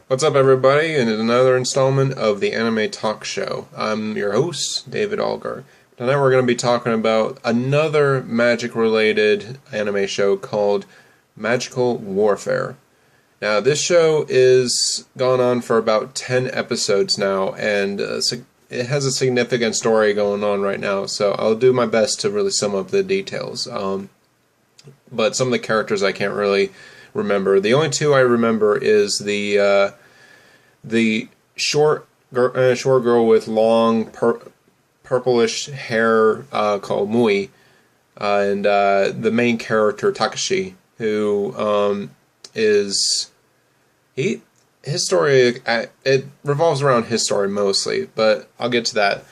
What's up, everybody? And another installment of the Anime Talk Show. I'm your host, David Algar. Tonight we're going to be talking about another magic-related anime show called Magical Warfare. Now, this show is gone on for about 10 episodes now, and it has a significant story going on right now, so I'll do my best to really sum up the details. But some of the characters I can't really remember. The only two I remember is the short girl with long purplish hair called Mui, and the main character Takashi, who his story, it revolves around his story mostly, but I'll get to that.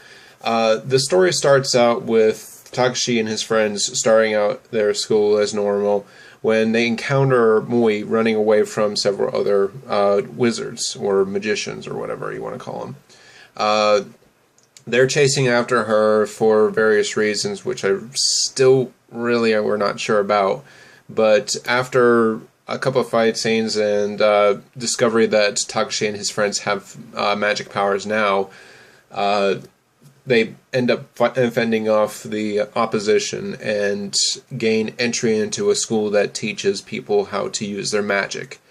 The story starts out with Takashi and his friends starting out their school as normal when they encounter Mui running away from several other wizards or magicians or whatever you want to call them. They're chasing after her for various reasons, which we're not sure about. But after a couple of fight scenes and discovery that Takashi and his friends have magic powers now, they end up fending off the opposition and gain entry into a school that teaches people how to use their magic.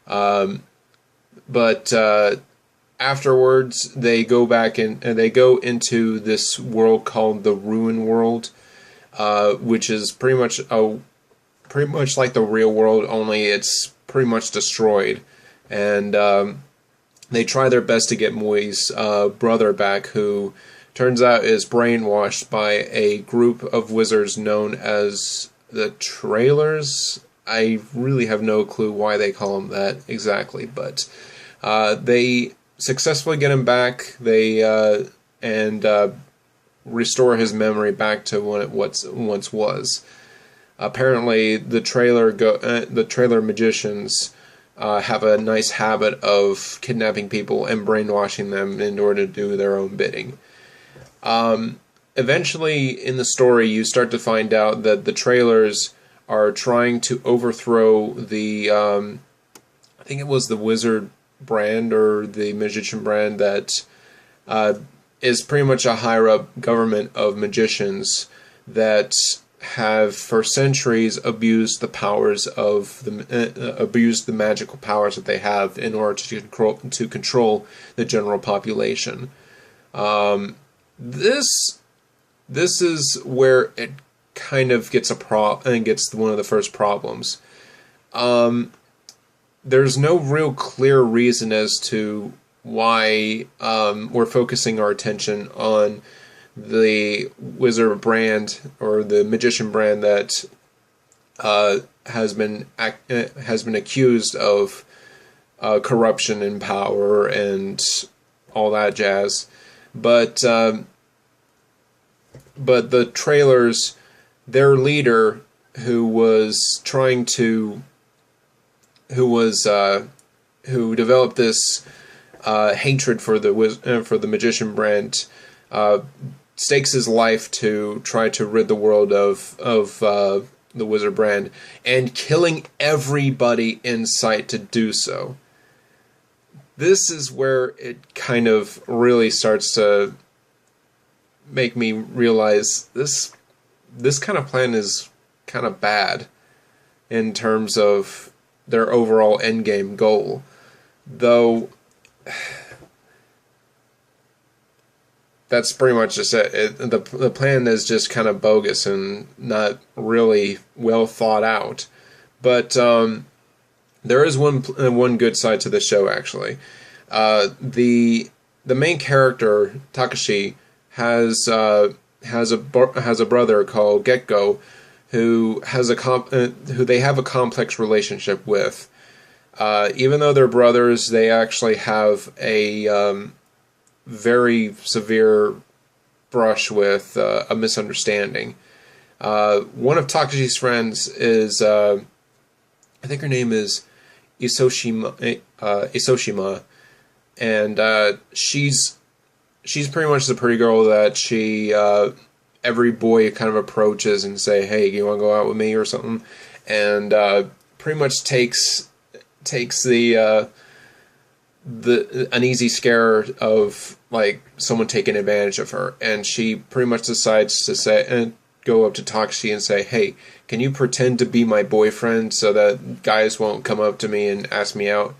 But afterwards, they go back and they go into this world called the Ruin World, which is pretty much like the real world, only it's pretty much destroyed. And they try their best to get Mui's brother back, who turns out is brainwashed by a group of wizards known as the Trailers. I really have no clue why they call them that exactly, but they successfully get him back. They restore his memory back to what it once was. Apparently, the trailer magicians have a nice habit of kidnapping people and brainwashing them in order to do their own bidding. Eventually, in the story, you start to find out that the Trailers are trying to overthrow the, I think it was the wizard brand or the magician brand that is pretty much a higher-up government of magicians that have for centuries abused the powers of abused the magical powers that they have in order to control the general population. This is where it kind of gets gets one of the first problems. There's no real clear reason as to why we're focusing our attention on the wizard brand or the magician brand that has been accused of corruption and power and all that jazz. But the Trailers, their leader, who developed this hatred for the magician brand, stakes his life to try to rid the world of the wizard brand, and killing everybody in sight to do so. This is where it kind of really starts to make me realize this kind of plan is kind of bad in terms of their overall endgame goal. Though, that's pretty much just it. The plan is just kind of bogus and not really well thought out. But there is one good side to the show, actually. The main character Takashi has a brother called Gekko, who they have a complex relationship with. Even though they're brothers, they actually have a very severe brush with a misunderstanding. One of Takashi's friends is, I think her name is Isoshima, and she's pretty much the pretty girl that every boy kind of approaches and say, "Hey, you want to go out with me?" or something, and pretty much takes the an easy scare of like someone taking advantage of her, and she pretty much decides to say and go up to Takashi and say, "Hey, can you pretend to be my boyfriend so that guys won't come up to me and ask me out?"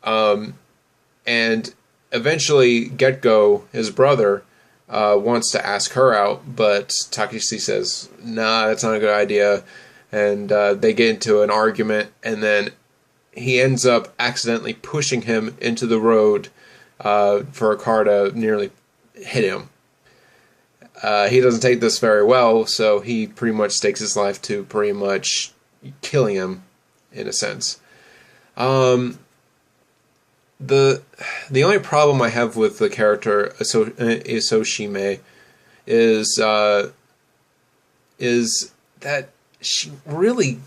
And eventually, Get-Go, his brother, wants to ask her out, but Takashi says, "Nah, that's not a good idea." And they get into an argument, and then he ends up accidentally pushing him into the road for a car to nearly hit him. He doesn't take this very well, so he pretty much stakes his life to pretty much killing him, in a sense. The only problem I have with the character Isoshime is that she really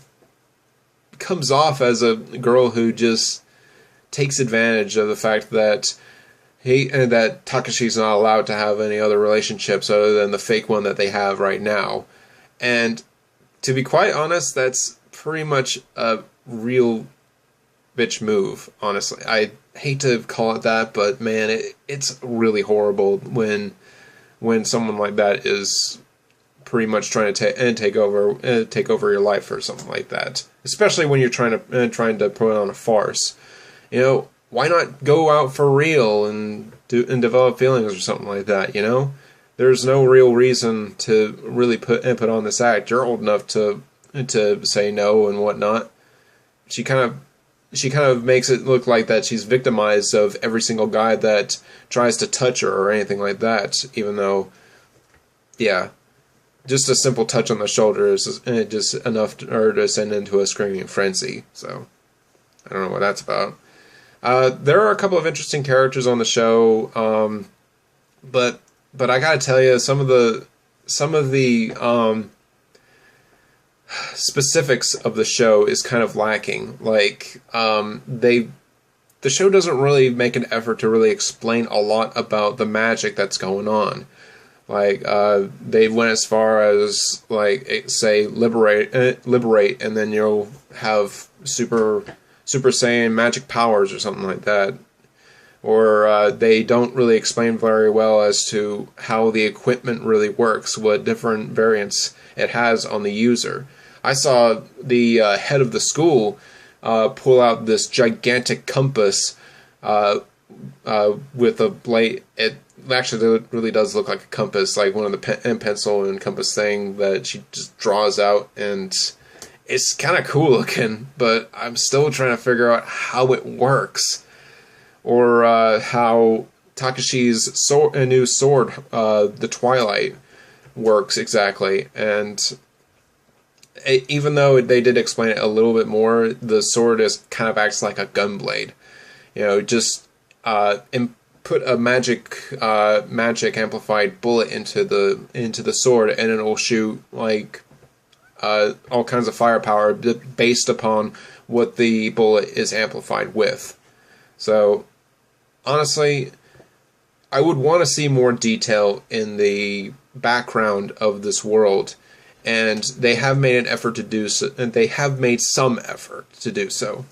comes off as a girl who just takes advantage of the fact that that Takashi's not allowed to have any other relationships other than the fake one that they have right now. And to be quite honest, that's pretty much a real bitch move, honestly. I hate to call it that, but man, it's really horrible when someone like that is pretty much trying to take over your life or something like that. Especially when you're trying to put on a farce. You know, why not go out for real and develop feelings or something like that? You know, there's no real reason to really put on this act. You're old enough to say no and whatnot. She kind of makes it look like that she's victimized of every single guy that tries to touch her or anything like that, even though, yeah, just a simple touch on the shoulder is just enough for her to send into a screaming frenzy. So, I don't know what that's about. There are a couple of interesting characters on the show, but I gotta tell you, some of the specifics of the show is kind of lacking. Like, the show doesn't really make an effort to really explain a lot about the magic that's going on. Like, they went as far as, like, say, liberate, and then you'll have Super Saiyan magic powers or something like that. Or they don't really explain very well as to how the equipment really works, what different variants it has on the user. I saw the head of the school pull out this gigantic compass with a blade. It actually really does look like a compass, like one of the pen pencil and compass thing that she just draws out, and it's kind of cool looking, but I'm still trying to figure out how it works. Or how Takashi's new sword, the Twilight, works exactly. And even though they did explain it a little bit more, the sword kind of acts like a gun blade. You know, just put a magic amplified bullet into the sword, and it'll shoot like all kinds of firepower based upon what the bullet is amplified with. So, honestly, I would want to see more detail in the background of this world, and they have made an effort to do so, and they have made some effort to do so.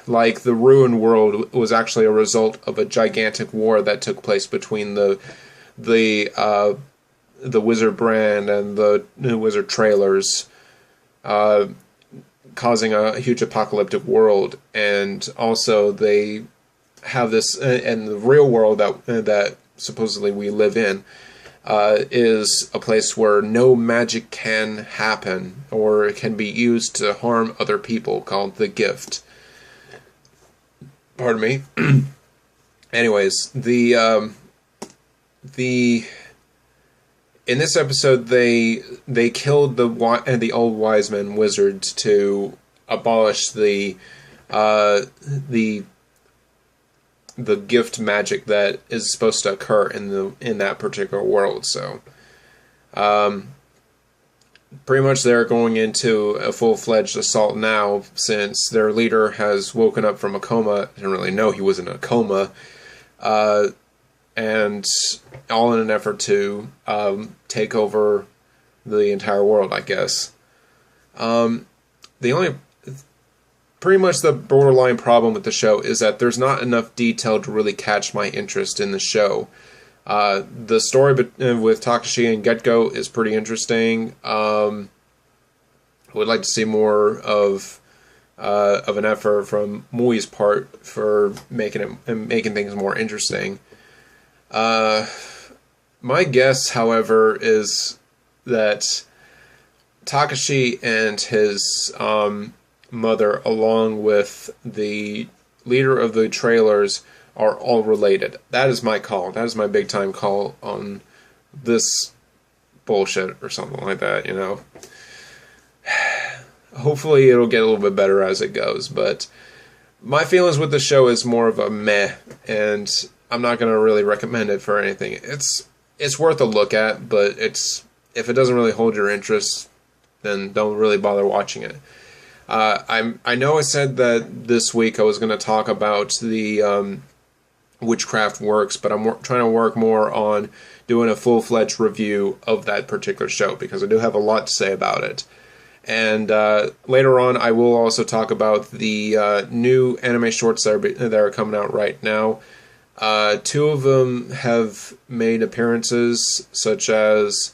Like, the Ruin world was actually a result of a gigantic war that took place between the Wizard brand and the Wizard trailers, causing a huge apocalyptic world. And also they have this, and the real world that supposedly we live in is a place where no magic can happen or can be used to harm other people, called the Gift. Pardon me. Anyways, in this episode, they killed the old wise men wizards to abolish the gift magic that is supposed to occur in that particular world. So, pretty much they're going into a full-fledged assault now, since their leader has woken up from a coma. I didn't really know he was in a coma. And all in an effort to take over the entire world, I guess. The only pretty much the borderline problem with the show is that there's not enough detail to really catch my interest in the show. The story with Takashi and Getgo is pretty interesting. I would like to see more of an effort from Mui's part for making things more interesting. My guess, however, is that Takashi and his mother, along with the leader of the trailers, are all related. That is my call. That is my big time call on this bullshit or something like that, you know. Hopefully it'll get a little bit better as it goes, but my feelings with the show is more of a meh, and I'm not going to really recommend it for anything. It's worth a look at, but if it doesn't really hold your interest, then don't really bother watching it. I know I said that this week I was going to talk about the Witchcraft Works, but I'm trying to work more on doing a full-fledged review of that particular show, because I do have a lot to say about it. And later on, I will also talk about the new anime shorts that are coming out right now. 2 of them have made appearances, such as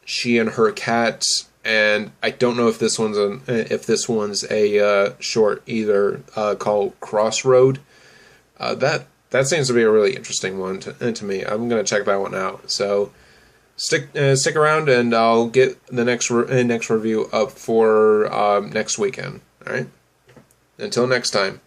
She and Her Cat, and I don't know if this one's a short either, called Crossroad. That seems to be a really interesting one to me. I'm going to check that one out. So stick around, and I'll get the next review up for next weekend. All right. Until next time.